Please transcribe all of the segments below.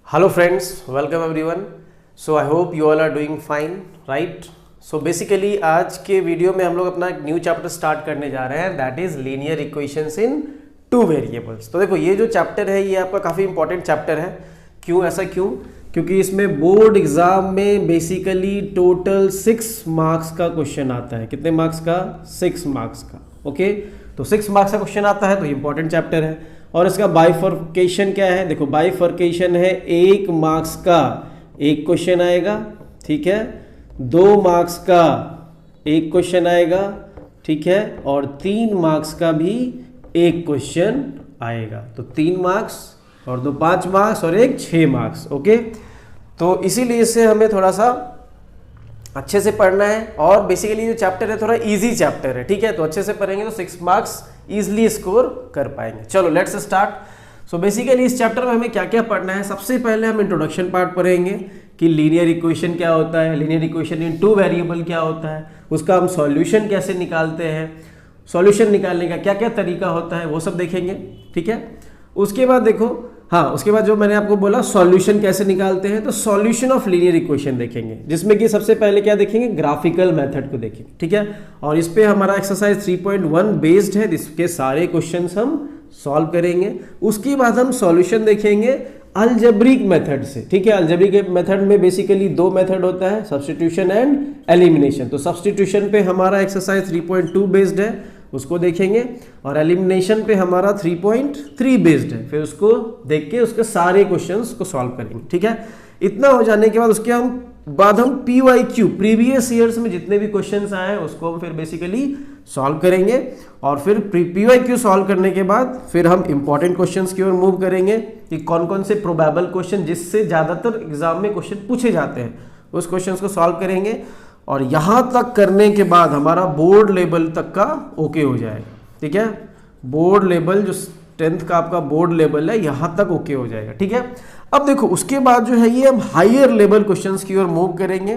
Hello friends, welcome everyone. So I hope you all are doing fine, right? So basically आज के video में हम लोग अपना एक न्यू चैप्टर स्टार्ट करने जा रहे हैं, that is linear equations in two variables. तो देखो ये जो चैप्टर है ये आपका काफ़ी इंपॉर्टेंट चैप्टर है। क्यों ऐसा क्यों? क्योंकि इसमें बोर्ड एग्जाम में बेसिकली टोटल 6 मार्क्स का क्वेश्चन आता है। कितने मार्क्स का? 6 मार्क्स का। ओके, तो 6 मार्क्स का क्वेश्चन आता है तो इंपॉर्टेंट चैप्टर है। और इसका बाइफर्केशन क्या है? देखो बाइफर्केशन है 1 मार्क्स का एक क्वेश्चन आएगा, ठीक है, 2 मार्क्स का एक क्वेश्चन आएगा, ठीक है, और 3 मार्क्स का भी एक क्वेश्चन आएगा। तो 3 मार्क्स और 2 5 मार्क्स और एक 6 मार्क्स। ओके, तो इसीलिए इससे हमें थोड़ा सा अच्छे से पढ़ना है। और बेसिकली जो चैप्टर है थोड़ा इजी चैप्टर है, ठीक है, तो अच्छे से पढ़ेंगे तो 6 मार्क्स इजीली स्कोर कर पाएंगे। चलो लेट्स स्टार्ट। सो बेसिकली इस चैप्टर में हमें क्या क्या पढ़ना है? सबसे पहले हम इंट्रोडक्शन पार्ट पढ़ेंगे कि लीनियर इक्वेशन क्या होता है, linear equation in two variable क्या होता है, उसका हम सॉल्यूशन कैसे निकालते हैं, सॉल्यूशन निकालने का क्या क्या तरीका होता है, वो सब देखेंगे, ठीक है। उसके बाद देखो, हाँ, उसके बाद जो मैंने आपको बोला सॉल्यूशन कैसे निकालते हैं, तो सॉल्यूशन ऑफ लीनियर इक्वेशन देखेंगे, जिसमें कि सबसे पहले क्या देखेंगे? ग्राफिकल मेथड को देखेंगे, ठीक है। और इस पे हमारा एक्सरसाइज 3.1 बेस्ड है, जिसके सारे क्वेश्चंस हम सॉल्व करेंगे। उसके बाद हम सॉल्यूशन देखेंगे अलजेब्रिक मेथड से, ठीक है। अलजेब्रिक मेथड में बेसिकली 2 मेथड होता है, सब्स्टिट्यूशन एंड एलिमिनेशन। तो सब्स्टिट्यूशन पे हमारा एक्सरसाइज 3.2 बेस्ड है, उसको देखेंगे, और एलिमिनेशन पे हमारा 3.3 बेस्ड है, फिर उसको देख के उसके सारे क्वेश्चंस को सॉल्व करेंगे, ठीक है। इतना हो जाने के बाद उसके बाद हम PYQ प्रीवियस ईयर्स में जितने भी क्वेश्चंस आए हैं उसको हम फिर बेसिकली सॉल्व करेंगे। और फिर PYQ सॉल्व करने के बाद फिर हम इंपॉर्टेंट क्वेश्चंस की ओर मूव करेंगे कि कौन कौन से प्रोबेबल क्वेश्चन जिससे ज़्यादातर एग्जाम में क्वेश्चन पूछे जाते हैं उस क्वेश्चंस को सॉल्व करेंगे। और यहाँ तक करने के बाद हमारा बोर्ड लेवल तक का ओके हो जाएगा, ठीक है। बोर्ड लेवल जो 10th का आपका बोर्ड लेवल है यहाँ तक ओके हो जाएगा, ठीक है। अब देखो उसके बाद जो है ये हम हायर लेवल क्वेश्चंस की ओर मूव करेंगे,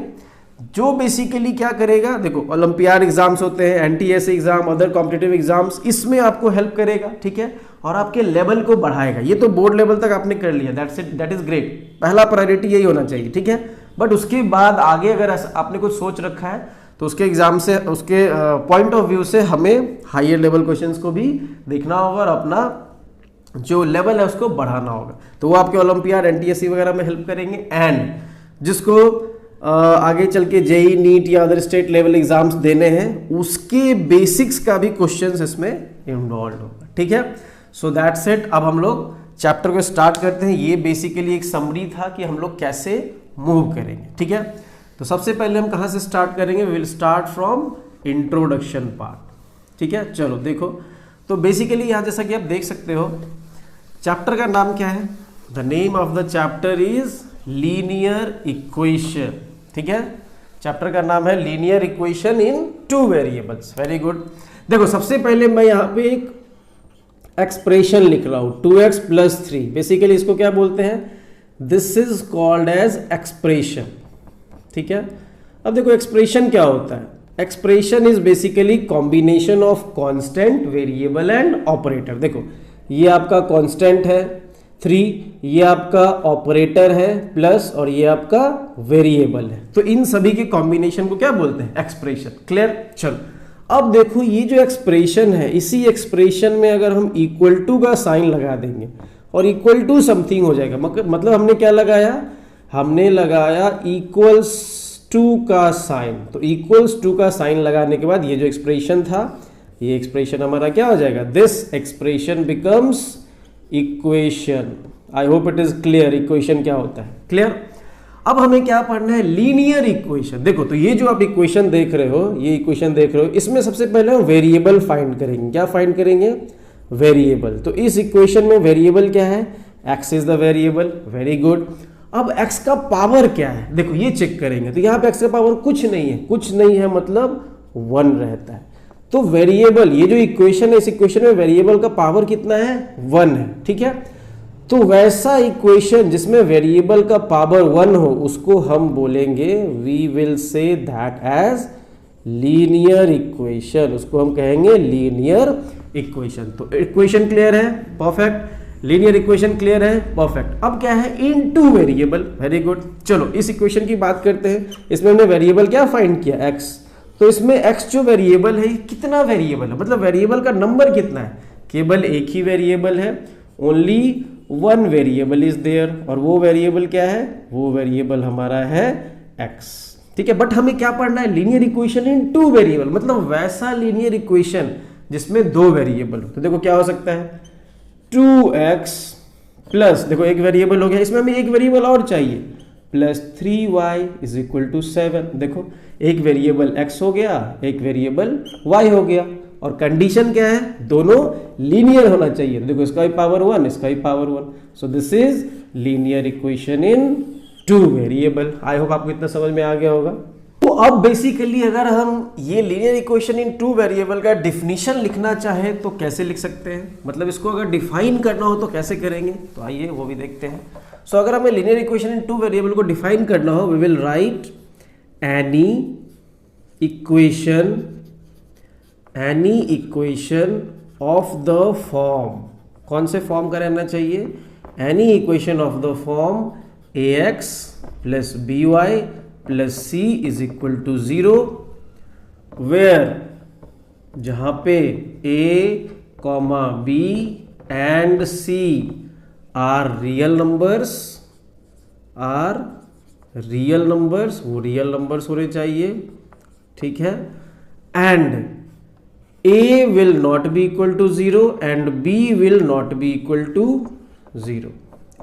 जो बेसिकली क्या करेगा? देखो ओलंपियाड एग्जाम्स होते हैं, NTSA exam, other competitive exams, इसमें आपको हेल्प करेगा, ठीक है, और आपके लेवल को बढ़ाएगा। ये तो बोर्ड लेवल तक आपने कर लिया, that's it, that is great. पहला प्रायोरिटी यही होना चाहिए, ठीक है। बट उसके बाद आगे अगर आपने कुछ सोच रखा है तो उसके एग्जाम से, उसके पॉइंट ऑफ व्यू से हमें हायर लेवल क्वेश्चंस को भी देखना होगा और अपना जो लेवल है उसको बढ़ाना होगा। तो वो आपके ओलंपियाड, NTSC वगैरह में हेल्प करेंगे। एंड जिसको आगे चल के JEE, नीट या अदर स्टेट लेवल एग्जाम्स देने हैं उसके बेसिक्स का भी क्वेश्चंस इसमें इन्वॉल्व होगा, ठीक है। So that's it. अब हम लोग चैप्टर को स्टार्ट करते हैं। ये बेसिकली एक समरी था कि हम लोग कैसे मूव करेंगे, ठीक है। तो सबसे पहले हम कहाँ से स्टार्ट करेंगे? We will start from introduction part, ठीक है। चलो देखो, तो बेसिकली यहाँ जैसा कि आप देख सकते हो चैप्टर का नाम क्या है? The name of the chapter is linear equation, ठीक है। चैप्टर का नाम है linear equation in two variables. Very good. देखो सबसे पहले मैं यहाँ पे एक एक्सप्रेशन लिख रहा हूँ 2x + 3। बेसिकली इसको क्या बोलते हैं? This is called as expression, ठीक है। अब देखो एक्सप्रेशन क्या होता है? Expression is basically combination of constant, variable and operator. देखो ये आपका कांस्टेंट है 3, ये आपका ऑपरेटर है प्लस, और ये आपका वेरिएबल है। तो इन सभी के कॉम्बिनेशन को क्या बोलते हैं? एक्सप्रेशन। क्लियर? चलो अब देखो ये जो एक्सप्रेशन है, इसी एक्सप्रेशन में अगर हम इक्वल टू का साइन लगा देंगे और इक्वल टू समथिंग हो जाएगा, मतलब हमने क्या लगाया? हमने लगाया इक्वल्स टू का साइन। तो इक्वल्स टू का साइन लगाने के बाद ये जो एक्सप्रेशन था, ये एक्सप्रेशन हमारा क्या हो जाएगा? This expression becomes equation. I hope it is clear equation क्या होता है। क्लियर? अब हमें क्या पढ़ना है? Linear equation. देखो तो ये जो आप इक्वेशन देख रहे हो, ये इक्वेशन देख रहे हो, इसमें सबसे पहले हम वेरिएबल फाइंड करेंगे। क्या फाइंड करेंगे? वेरिएबल। तो इस इक्वेशन में वेरिएबल क्या है? x is the variable. Very good. अब x का पावर क्या है? देखो ये चेक करेंगे, तो यहाँ पे x का पावर कुछ नहीं है, कुछ नहीं है मतलब 1 रहता है। तो वेरिएबल, ये जो इक्वेशन है, इस इक्वेशन में वेरिएबल का पावर कितना है? 1 है, ठीक है। तो वैसा इक्वेशन जिसमें वेरिएबल का पावर 1 हो उसको हम बोलेंगे, we will say that as linear equation. उसको हम कहेंगे लीनियर इक्वेशन। तो इक्वेशन क्लियर है? परफेक्ट। लीनियर इक्वेशन क्लियर है, परफेक्ट। अब क्या है, in two variable, very good. चलो इस इक्वेशन की बात करते हैं। इसमें हमने वेरिएबल क्या फाइंड किया, एक्स। तो इसमें एक्स जो वेरिएबल है, कितना वेरिएबल है, मतलब वेरिएबल का नंबर कितना है, केवल एक ही वेरिएबल है, only one variable is there. और वो वेरिएबल क्या है, वो वेरिएबल हमारा है एक्स, ठीक है। बट हमें क्या पढ़ना है, linear equation in two variable, मतलब वैसा लीनियर इक्वेशन जिसमें दो वेरिएबल हो। तो देखो क्या हो सकता है, 2x प्लस, देखो एक वेरिएबल हो गया, इसमें हमें एक वेरिएबल और चाहिए, plus 3y is equal to 7। देखो एक वेरिएबल x हो गया, एक वेरिएबल y हो गया, और कंडीशन क्या है, दोनों लीनियर होना चाहिए। देखो इसका भी पावर 1, इसका भी power 1, so this is linear equation in two variable. I hope आपको इतना समझ में आ गया होगा। तो अब बेसिकली अगर हम ये linear equation in two variable का डिफिनीशन लिखना चाहे तो कैसे लिख सकते हैं, मतलब इसको अगर डिफाइन करना हो तो कैसे करेंगे, तो आइए वो भी देखते हैं। सो अगर हमें linear equation in two variable को डिफाइन करना हो, we will write any equation of the form, कौन से फॉर्म का रहना चाहिए, any equation of the form ax plus by plus c is equal to 0, where जहां पे a, b and c are real numbers, वो रियल नंबर्स होने चाहिए, ठीक है। And a will not be equal to 0 and b will not be equal to 0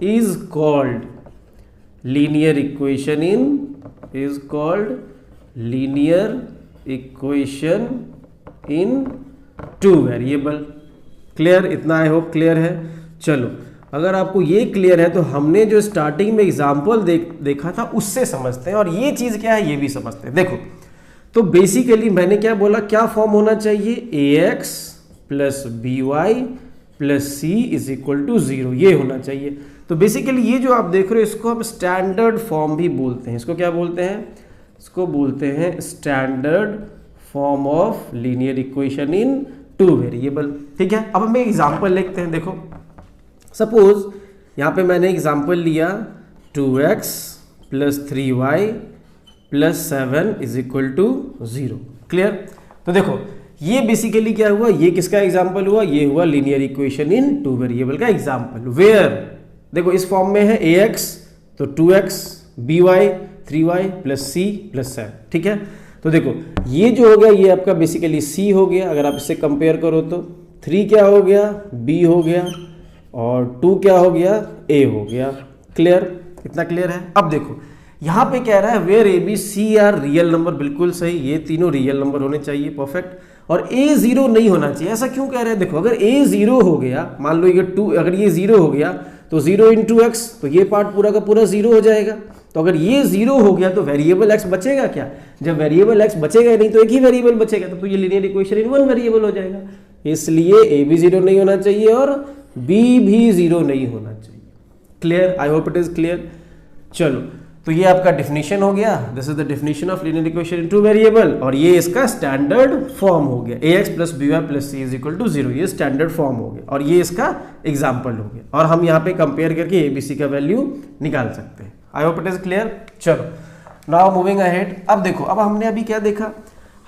is called linear equation in two variable. Clear, इतना I hope clear है। चलो अगर आपको ये क्लियर है तो हमने जो स्टार्टिंग में एग्जाम्पल देखा था उससे समझते हैं, और ये चीज क्या है ये भी समझते हैं। देखो तो बेसिकली मैंने क्या बोला, क्या फॉर्म होना चाहिए, ax plus by plus c is equal to 0, ये होना चाहिए। तो बेसिकली ये जो आप देख रहे हो इसको हम स्टैंडर्ड फॉर्म भी बोलते हैं। इसको क्या बोलते हैं, इसको बोलते हैं standard form of linear equation in two variable, ठीक है। अब हम एक एग्जांपल लिखते हैं। देखो सपोज यहाँ पे मैंने एग्जांपल लिया 2x plus 3y plus 7 is equal to 0, clear. तो देखो ये बेसिकली क्या हुआ, ये किसका एग्जांपल हुआ, ये हुआ linear equation in two variable का एग्जांपल, वेयर देखो इस फॉर्म में है ax तो 2x, by 3y plus c plus 7, ठीक है। तो देखो ये जो हो गया ये आपका बेसिकली c हो गया, अगर आप इससे कंपेयर करो तो 3 क्या हो गया, b हो गया, और 2 क्या हो गया, a हो गया, क्लियर, इतना क्लियर है। अब देखो यहाँ पे कह रहा है where a b c are real number, बिल्कुल सही, ये तीनों रियल नंबर होने चाहिए, परफेक्ट। और a 0 नहीं होना चाहिए, ऐसा क्यों कह रहे हैं, देखो अगर a 0 हो गया, मान लो ये 2, अगर ये 0 हो गया तो 0 इंटू x, तो ये पार्ट पूरा का पूरा 0 हो जाएगा। तो अगर ये 0 हो गया तो वेरिएबल x बचेगा क्या, जब वेरिएबल x बचेगा नहीं तो एक ही वेरिएबल बचेगा, तो ये linear equation in one variable हो जाएगा। इसलिए a भी 0 नहीं होना चाहिए और b भी 0 नहीं होना चाहिए, clear, I hope it is clear. चलो तो ये आपका डेफिनेशन हो गया, this is the definition of linear equation in two variable, और ये इसका स्टैंडर्ड फॉर्म हो गया, ax plus by plus c is equal to 0, ये स्टैंडर्ड फॉर्म हो गया, और ये इसका एग्जाम्पल हो गया, और हम यहाँ पे कंपेयर करके abc का वैल्यू निकाल सकते हैं। आई होप इट इज क्लियर। चलो नाउ मूविंग अहेड। अब देखो, अब हमने अभी क्या देखा,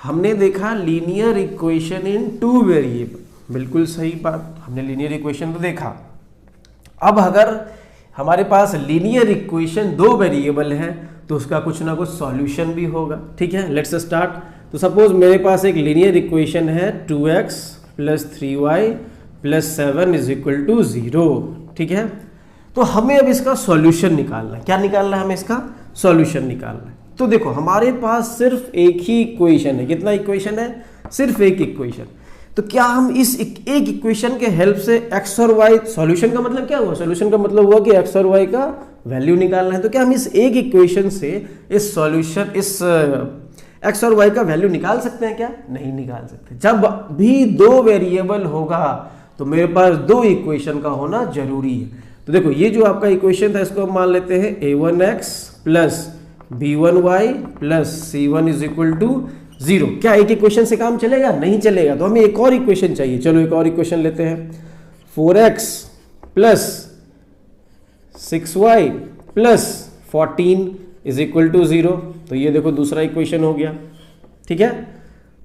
हमने देखा linear equation in two variable, बिल्कुल सही बात, हमने लीनियर इक्वेशन तो देखा। अब अगर हमारे पास लीनियर इक्वेशन दो वेरिएबल है तो उसका कुछ ना कुछ सॉल्यूशन भी होगा, ठीक है। Let's start. तो सपोज मेरे पास एक लीनियर इक्वेशन है 2x plus 3y plus 7 is equal to 0, ठीक है। तो हमें अब इसका सॉल्यूशन निकालना है, क्या निकालना है, हमें इसका सॉल्यूशन निकालना है। तो देखो हमारे पास सिर्फ एक ही इक्वेशन है, कितना इक्वेशन है, सिर्फ एक इक्वेशन। तो क्या हम इस एक इक्वेशन के हेल्प से x और y, सॉल्यूशन का मतलब क्या हुआ, सॉल्यूशन का मतलब हुआ कि x और y का वैल्यू निकालना है। तो क्या हम इस एक इक्वेशन से इस सॉल्यूशन, इस x और y का वैल्यू निकाल सकते हैं क्या, नहीं निकाल सकते। जब भी दो वेरिएबल होगा तो मेरे पास दो इक्वेशन का होना जरूरी है। तो देखो ये जो आपका इक्वेशन था इसको हम मान लेते हैं a1x plus b1y plus c1 is equal to 0। क्या एक इक्वेशन से काम चलेगा, नहीं चलेगा, तो हमें एक और इक्वेशन चाहिए। चलो एक और इक्वेशन लेते हैं, 4x plus 6y plus 14 is equal to 0। तो ये देखो दूसरा इक्वेशन हो गया, ठीक है।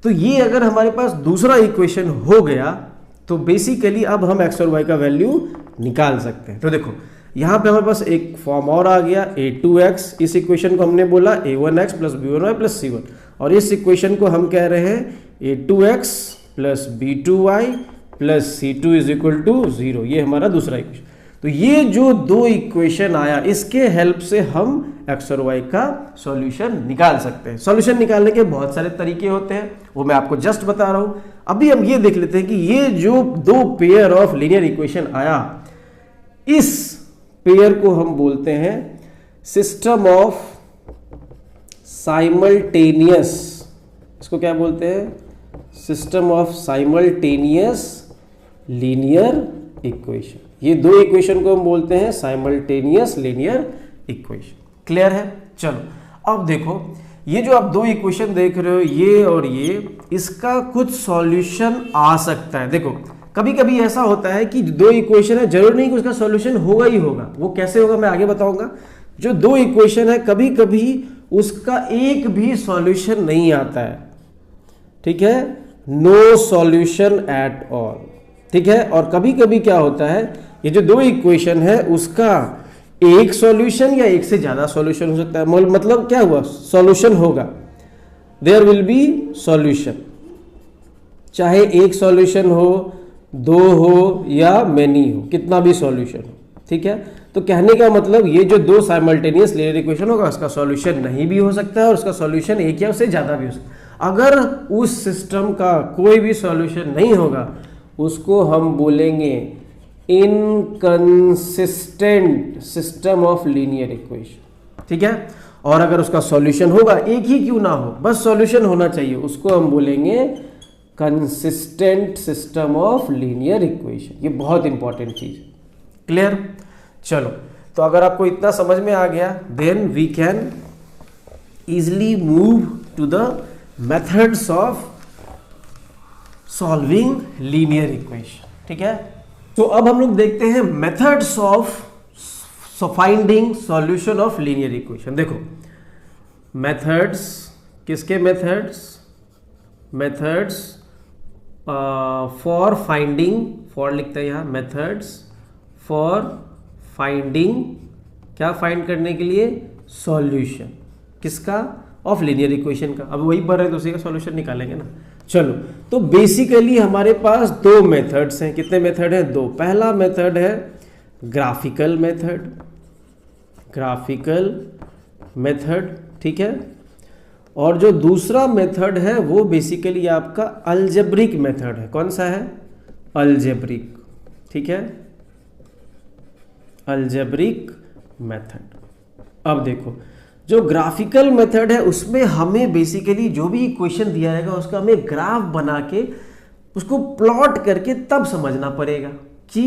तो ये अगर हमारे पास दूसरा इक्वेशन हो गया तो बेसिकली अब हम x और y का वैल्यू निकाल सकते हैं। तो देखो यहां पे हमारे पास एक फॉर्म और आ गया a2x, इस इक्वेशन को हमने बोला a1x plus b1y plus c1, और इस इक्वेशन को हम कह रहे हैं a2x plus b2y plus c2 is equal to 0। ये हमारा दूसरा इक्वेशन। तो ये जो दो इक्वेशन आया, इसके हेल्प से हम x और y का सॉल्यूशन निकाल सकते हैं। सॉल्यूशन निकालने के बहुत सारे तरीके होते हैं, वो मैं आपको जस्ट बता रहा हूं। अभी हम ये देख लेते हैं कि ये जो दो पेयर ऑफ लीनियर इक्वेशन आया, इस पेयर को हम बोलते हैं सिस्टम ऑफ साइमल्टेनियस। इसको क्या बोलते हैं? System of simultaneous linear equation. ये दो इक्वेशन को हम बोलते हैं साइमल्टेनियस लीनियर इक्वेशन। क्लियर है? चलो अब देखो, ये जो आप दो इक्वेशन देख रहे हो, ये और ये, इसका कुछ सॉल्यूशन आ सकता है। देखो कभी कभी ऐसा होता है कि दो इक्वेशन है, जरूर नहीं कि उसका सॉल्यूशन होगा ही होगा। वो कैसे होगा मैं आगे बताऊंगा। जो दो इक्वेशन है कभी कभी उसका एक भी सॉल्यूशन नहीं आता है, ठीक है, नो सॉल्यूशन एट ऑल, ठीक है। और कभी कभी क्या होता है, ये जो दो इक्वेशन है उसका एक सॉल्यूशन या एक से ज्यादा सॉल्यूशन हो सकता है। मतलब क्या हुआ, सॉल्यूशन होगा, देयर विल बी सॉल्यूशन, चाहे एक सॉल्यूशन हो, दो हो या मेनी हो, कितना भी सॉल्यूशन हो, ठीक है। तो कहने का मतलब ये जो दो साइमल्टेनियस लीनियर इक्वेशन होगा उसका सॉल्यूशन नहीं भी हो सकता है और उसका सॉल्यूशन एक या उससे ज्यादा भी हो सकता है। अगर उस सिस्टम का कोई भी सॉल्यूशन नहीं होगा उसको हम बोलेंगे inconsistent system of linear equation, ठीक है। और अगर उसका सॉल्यूशन होगा, एक ही क्यों ना हो, बस सॉल्यूशन होना चाहिए, उसको हम बोलेंगे consistent system of linear equation. ये बहुत इंपॉर्टेंट चीज। क्लियर? चलो, तो अगर आपको इतना समझ में आ गया, then we can easily move to the methods of solving linear equation, ठीक है। तो अब हम लोग देखते हैं methods of finding solution of linear equation. देखो मेथड्स, किसके methods? Methods for finding, for लिखते हैं यहाँ, मेथड्स फॉर फाइंडिंग, क्या फाइंड करने के लिए? सॉल्यूशन। किसका? ऑफ लीनियर इक्वेशन का। अब वही पढ़ रहे हैं तो उसी का सॉल्यूशन निकालेंगे ना। चलो, तो बेसिकली हमारे पास दो मेथड्स हैं। कितने मेथड हैं? दो। पहला मेथड है ग्राफिकल मेथड, ग्राफिकल मेथड, ठीक है। और जो दूसरा मेथड है वो बेसिकली आपका अलजेब्रिक मेथड है। कौन सा है? अलजेब्रिक, ठीक है, अलजेब्रिक मेथड। अब देखो, जो ग्राफिकल मेथड है उसमें हमें बेसिकली जो भी इक्वेशन दिया रहेगा उसका हमें ग्राफ बना के उसको प्लॉट करके तब समझना पड़ेगा कि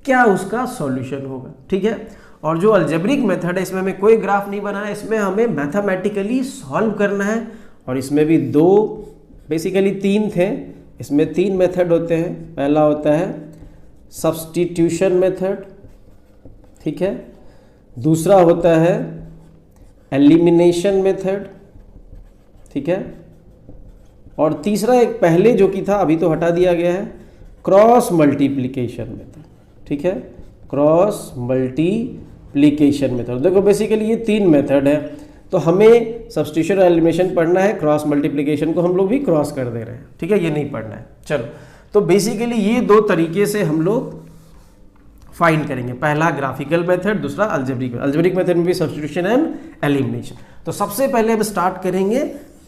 क्या उसका सॉल्यूशन होगा, ठीक है। और जो अलजेब्रिक मेथड है इसमें हमें कोई ग्राफ नहीं बनाना है, इसमें हमें मैथमेटिकली सॉल्व करना है। और इसमें भी दो, बेसिकली तीन थे, इसमें तीन मेथड होते हैं। पहला होता है सब्स्टिट्यूशन मेथड, ठीक है। दूसरा होता है एलिमिनेशन मेथड, ठीक है। और तीसरा एक पहले जो कि था, अभी तो हटा दिया गया है, क्रॉस मल्टीप्लिकेशन मेथड, ठीक है, क्रॉस मल्टीप्लिकेशन मेथड। देखो बेसिकली ये तीन मेथड है, तो हमें सब्स्टिट्यूशन और एलिमिनेशन पढ़ना है, क्रॉस मल्टीप्लिकेशन को हम लोग भी क्रॉस कर दे रहे हैं, ठीक है, ये नहीं पढ़ना है। चलो, तो बेसिकली ये दो तरीके से हम लोग फाइंड करेंगे। पहला ग्राफिकल मेथड, दूसरा अलजेब्रिक। अलजेब्रिक मेथड में भी सब्स्टिट्यूशन एंड एलिमिनेशन। तो सबसे पहले हम स्टार्ट करेंगे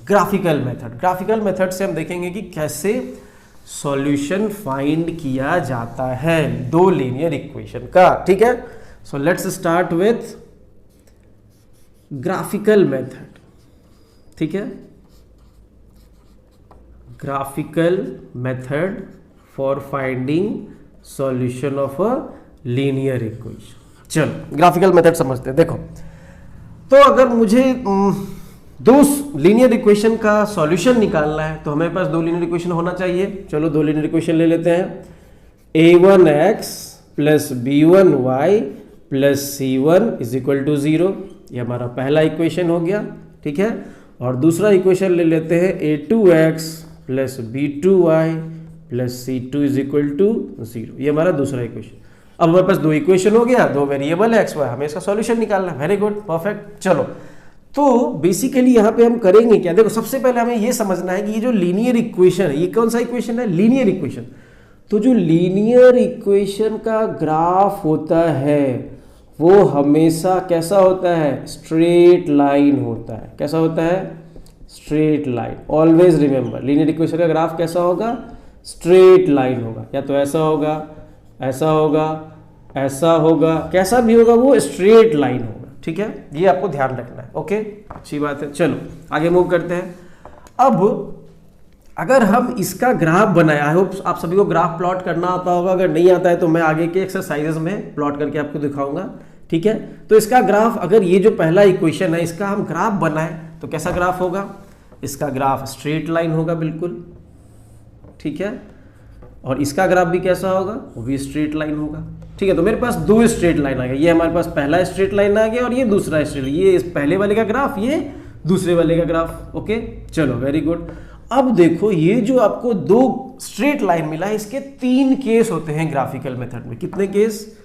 ग्राफिकल मेथड। ग्राफिकल मेथड से हम देखेंगे कि कैसे सॉल्यूशन फाइंड किया जाता है दो लीनियर इक्वेशन का, ठीक है। So let's start with graphical method, ठीक है, graphical method for finding solution of a linear equation. चलो ग्राफिकल मेथड समझते हैं। देखो, तो अगर मुझे दो लीनियर इक्वेशन का सॉल्यूशन निकालना है तो हमारे पास दो लीनियर इक्वेशन होना चाहिए। चलो दो लीनियर इक्वेशन ले लेते हैं। a1x plus b1y plus c1 is equal to 0। ये हमारा पहला इक्वेशन हो गया, ठीक है। और दूसरा इक्वेशन ले लेते हैं a2x plus b2y plus c2 is equal to 0। ये हमारा दूसरा इक्वेशन। अब हमारे पास दो इक्वेशन हो गया, दो वेरिएबल है x y, हमें इसका सॉल्यूशन निकालना है। Very good, perfect. चलो, तो बेसिकली यहाँ पे हम करेंगे क्या, देखो सबसे पहले हमें ये समझना है कि ये जो लीनियर इक्वेशन है, ये कौन सा इक्वेशन है, लीनियर इक्वेशन। तो जो लीनियर इक्वेशन का ग्राफ होता है वो हमेशा कैसा होता है, स्ट्रेट लाइन होता है। कैसा होता है, straight line. Always remember, linear equation का ग्राफ कैसा होगा, स्ट्रेट लाइन होगा। या तो ऐसा होगा, ऐसा होगा, ऐसा होगा, कैसा भी होगा वो स्ट्रेट लाइन होगा, ठीक है। ये आपको ध्यान रखना है, ओके, अच्छी बात है। चलो आगे मूव करते हैं। अब अगर हम इसका ग्राफ बनाए, आई होप आप सभी को ग्राफ प्लॉट करना आता होगा, अगर नहीं आता है तो मैं आगे के एक्सरसाइजेस में प्लॉट करके आपको दिखाऊंगा, ठीक है। तो इसका ग्राफ, अगर ये जो पहला इक्वेशन है इसका हम ग्राफ बनाए तो कैसा ग्राफ होगा, इसका ग्राफ स्ट्रेट लाइन होगा बिल्कुल, ठीक है। और इसका ग्राफ भी कैसा होगा, वो भी स्ट्रेट लाइन होगा, ठीक है। तो मेरे पास दो स्ट्रेट लाइन आ गया, ये हमारे पास पहला स्ट्रेट लाइन आ गया और ये दूसरा स्ट्रेट, ये इस पहले वाले का ग्राफ, ये दूसरे वाले का ग्राफ, ओके। चलो वेरी गुड। अब देखो ये जो आपको दो स्ट्रेट लाइन मिला है, इसके तीन केस होते हैं ग्राफिकल मेथड में। कितने केस,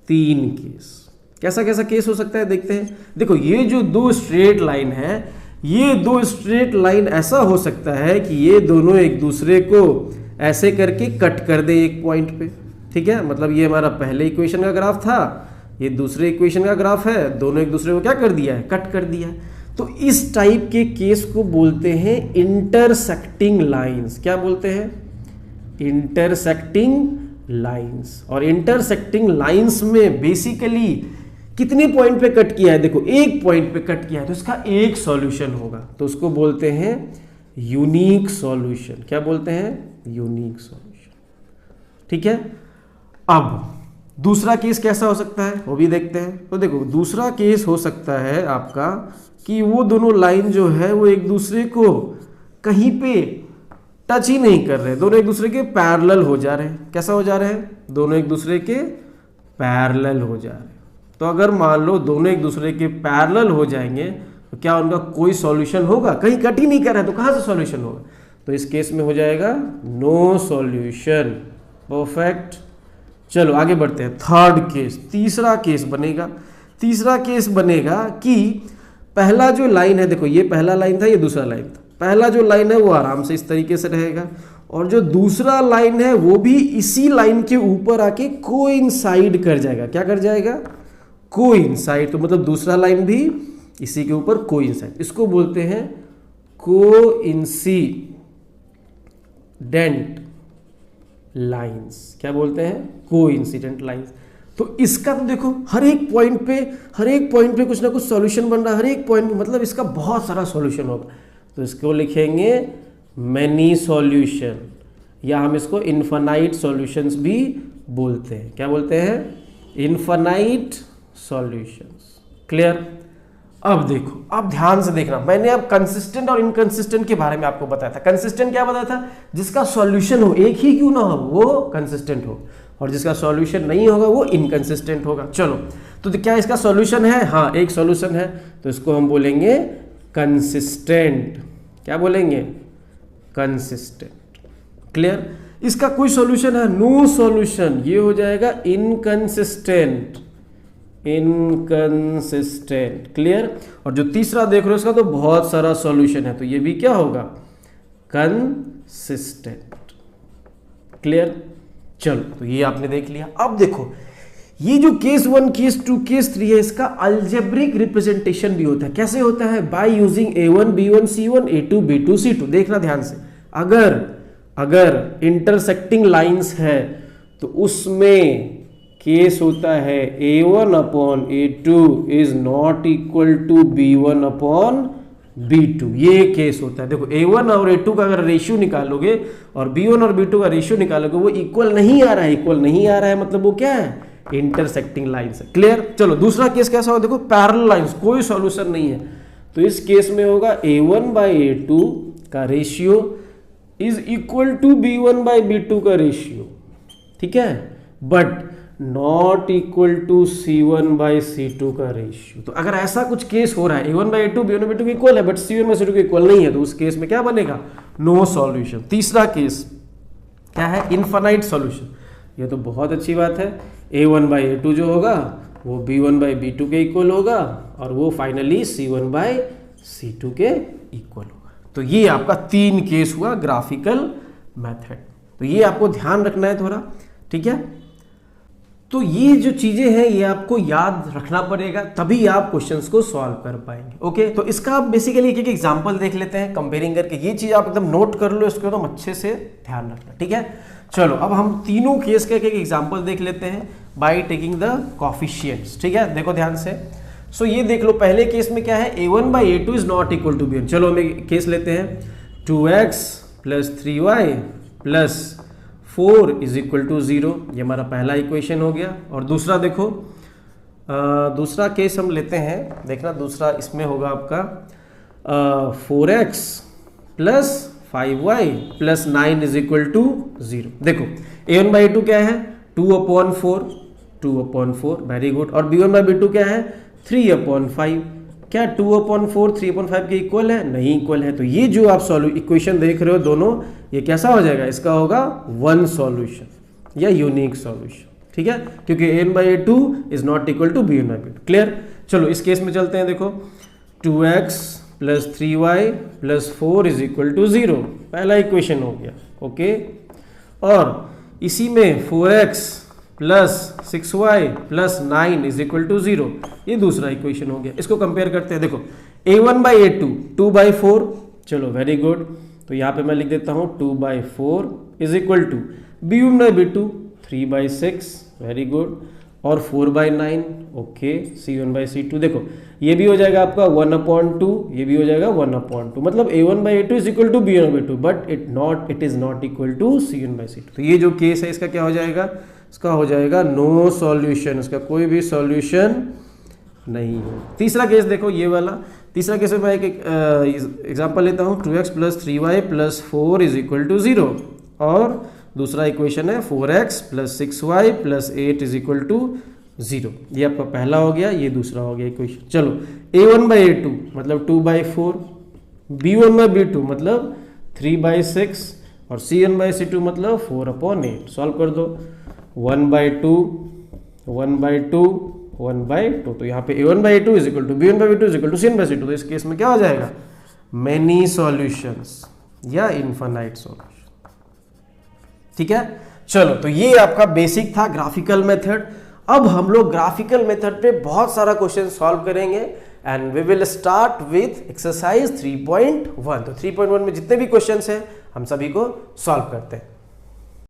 तीन केस। कैसा कैसा केस हो सकता है देखते हैं। देखो ये जो दो स्ट्रेट लाइन है, ये दो स्ट्रेट लाइन ऐसा हो सकता है कि ये दोनों एक दूसरे को ऐसे करके कट कर दे एक पॉइंट पे, ठीक है। मतलब ये हमारा पहले इक्वेशन का ग्राफ था, ये दूसरे इक्वेशन का ग्राफ है, दोनों एक दूसरे को क्या कर दिया है, कट कर दिया है। तो इस टाइप के केस को बोलते हैं इंटरसेक्टिंग लाइंस। क्या बोलते हैं, इंटरसेक्टिंग लाइंस। और इंटरसेक्टिंग लाइंस में बेसिकली कितने पॉइंट पे कट किया है, देखो एक पॉइंट पे कट किया है तो इसका एक सॉल्यूशन होगा, तो उसको बोलते हैं यूनिक सॉल्यूशन। क्या बोलते हैं, यूनिक सॉल्यूशन, ठीक है। अब दूसरा केस कैसा हो सकता है वो भी देखते हैं। तो देखो दूसरा केस हो सकता है आपका कि वो दोनों लाइन जो है वो एक दूसरे को कहीं पे टच ही नहीं कर रहे, दोनों एक दूसरे के पैरेलल हो जा रहे हैं। कैसा हो जा रहे हैं, दोनों एक दूसरे के पैरेलल हो जा रहे हैं। तो अगर मान लो दोनों एक दूसरे के पैरेलल हो जाएंगे तो क्या उनका कोई सॉल्यूशन होगा, कहीं कट ही नहीं कर रहा है तो कहां से सॉल्यूशन होगा। तो इस केस में हो जाएगा नो सॉल्यूशन, परफेक्ट। चलो आगे बढ़ते हैं। थर्ड केस, तीसरा केस बनेगा। तीसरा केस बनेगा कि पहला जो लाइन है, देखो ये पहला लाइन था, ये दूसरा लाइन था। पहला जो लाइन है वो आराम से इस तरीके से रहेगा और जो दूसरा लाइन है वो भी इसी लाइन के ऊपर आके कोइंसाइड कर जाएगा। क्या कर जाएगा, कोइंसाइड। तो मतलब दूसरा लाइन भी इसी के ऊपर कोइंसाइड, इसको बोलते हैं कोइंसिडेंट लाइंस। क्या बोलते हैं, कोइंसिडेंट लाइंस। तो इसका तो देखो हर एक पॉइंट पे कुछ ना कुछ सॉल्यूशन बन रहा है, हर एक पॉइंट, मतलब इसका बहुत सारा सॉल्यूशन होगा। तो इसको लिखेंगे मैनी सॉल्यूशन, या हम इसको इनफाइनाइट सॉल्यूशंस भी बोलते हैं। क्या बोलते हैं, इनफाइनाइट सॉल्यूशंस। क्लियर। अब देखो, अब ध्यान से देखना, मैंने अब कंसिस्टेंट और इनकंसिस्टेंट के बारे में आपको बताया था। कंसिस्टेंट क्या बताया था, जिसका सॉल्यूशन हो, एक ही क्यों ना हो, वो कंसिस्टेंट हो, और जिसका सॉल्यूशन नहीं होगा वो इनकंसिस्टेंट होगा। चलो, तो क्या इसका सॉल्यूशन है, हाँ एक सॉल्यूशन है, तो इसको हम बोलेंगे कंसिस्टेंट। क्या बोलेंगे, कंसिस्टेंट। क्लियर। इसका कोई सॉल्यूशन है, नो सॉल्यूशन, ये हो जाएगा इनकंसिस्टेंट, इनकंसिस्टेंट। क्लियर। और जो तीसरा देख रहे हो इसका तो बहुत सारा सॉल्यूशन है, तो ये भी क्या होगा, कंसिस्टेंट। क्लियर। चलो, तो ये आपने देख लिया। अब देखो ये जो केस 1, केस 2, केस 3 है, इसका अलजेब्रिक रिप्रेजेंटेशन भी होता है। कैसे होता है, by using A1 B1 C1 A2 B2 C2। देखना ध्यान से, अगर इंटरसेक्टिंग लाइंस है तो उसमें केस होता है A1 upon A2 is not equal to B1 upon B2। ये केस होता है। देखो A1 और A2 का अगर रेशियो निकालोगे और B1 और B2 का रेशियो निकालोगे, वो इक्वल नहीं आ रहा है, इक्वल नहीं आ रहा है, मतलब वो क्या है, इंटरसेक्टिंग लाइंस है। क्लियर। चलो दूसरा केस कैसा होगा, देखो पैरेलल लाइंस, कोई सॉल्यूशन नहीं है, तो इस केस में होगा A1 बाय A2 का ratio is equal to B1 by B2 का रेशियो, ठीक है। But not equal to C1/C2 का रेशियो। तो अगर ऐसा कुछ केस हो रहा है A1/A2 B1/B2 के इक्वल है बट C1/C2 के इक्वल नहीं है, तो उस केस में क्या बनेगा? No solution. तीसरा केस क्या है? Infinite solution. ये तो बहुत अच्छी बात है। A1/A2 जो होगा वो B1/B2 के इक्वल होगा और वो फाइनली C1/C2 के इक्वल होगा। तो ये आपका 3 केस हुआ ग्राफिकल मेथड। तो ये आपको ध्यान रखना है थोड़ा, ठीक है। तो ये जो चीजें हैं ये आपको याद रखना पड़ेगा, तभी आप क्वेश्चंस को सॉल्व कर पाएंगे। ओके, तो इसका आप बेसिकली एक एग्जांपल देख लेते हैं कंपेयरिंग करके। ये चीज आप एकदम नोट कर लो, इसको एकदम अच्छे से ध्यान रखना, ठीक है। चलो अब हम तीनों केस का एक एग्जांपल देख लेते हैं बाय टेकिंग द कोफिशिएंट्स, ठीक है। देखो ध्यान से। सो ये देख लो, पहले केस में क्या है? A1/A2 is not equal to B1। चलो हम एक केस लेते हैं 2x + 3y + 4 is equal to 0। ये हमारा पहला इक्वेशन हो गया। और दूसरा देखो, दूसरा केस हम लेते हैं, देखना दूसरा इसमें होगा आपका 4x + 5y + 9 is equal to 0। देखो A1/A2 क्या है? 2/4, वेरी गुड। और B1/B2 क्या है? 3/5। क्या 2/4 3/5 के इक्वल है? नहीं इक्वल है। तो ये जो आप इक्वेशन देख रहे हो दोनों, ये कैसा हो जाएगा? इसका होगा वन सॉल्यूशन या यूनिक सॉल्यूशन, ठीक है, क्योंकि A1/A2 is not equal to B1/B2। Clear? चलो इस केस में चलते हैं। देखो 2x + 3y + 4 is equal to 0, पहला इक्वेशन हो गया। ओके, और इसी में 4x + 6y + 9 is equal to 0, ये दूसरा इक्वेशन हो गया। इसको कंपेयर करते हैं। देखो A1/A2 2/4, चलो वेरी गुड। तो यहाँ पे मैं लिख देता हूँ 2/4 is equal to B1/B2 3/6, very good, और 4/9। ओके, C1/C2 देखो ये भी हो जाएगा आपका 1/2, ये भी हो जाएगा 1/2। मतलब A1/A2 is equal to B1/B2 but it is not equal to C1/C2। तो ये जो केस है इसका क्या हो जाएगा? इसका हो जाएगा नो सॉल्यूशन, इसका कोई भी सॉल्यूशन नहीं है। तीसरा केस देखो ये वाला, तीसरा केस में मैं एक एग्जांपल लेता हूँ 2x + 3y + 4 is equal to 0, और दूसरा इक्वेशन है 4x + 6y + 8 is equal to 0। ये आपका पहला हो गया, ये दूसरा हो गया इक्वेशन। चलो A1/A2 मतलब 2/4, B1/B2 मतलब 3/6 और C1/C2 मतलब 4/8। सॉल्व कर दो 1/2, 1/2, 1/2। तो यहाँ पे A1/A2 is equal to B1/B2 is equal to C1/C2। तो इस केस में क्या हो जाएगा? मेनी सॉल्यूशंस या इनफाइनाइट सॉल्यूशन, ठीक है। चलो तो ये आपका बेसिक था ग्राफिकल मेथड। अब हम लोग ग्राफिकल मेथड पे बहुत सारा क्वेश्चन सॉल्व करेंगे and we will start with exercise 3.1। तो 3.1 में जितने भी क्वेश्चंस हैं हम सभी को सॉल्व करते हैं।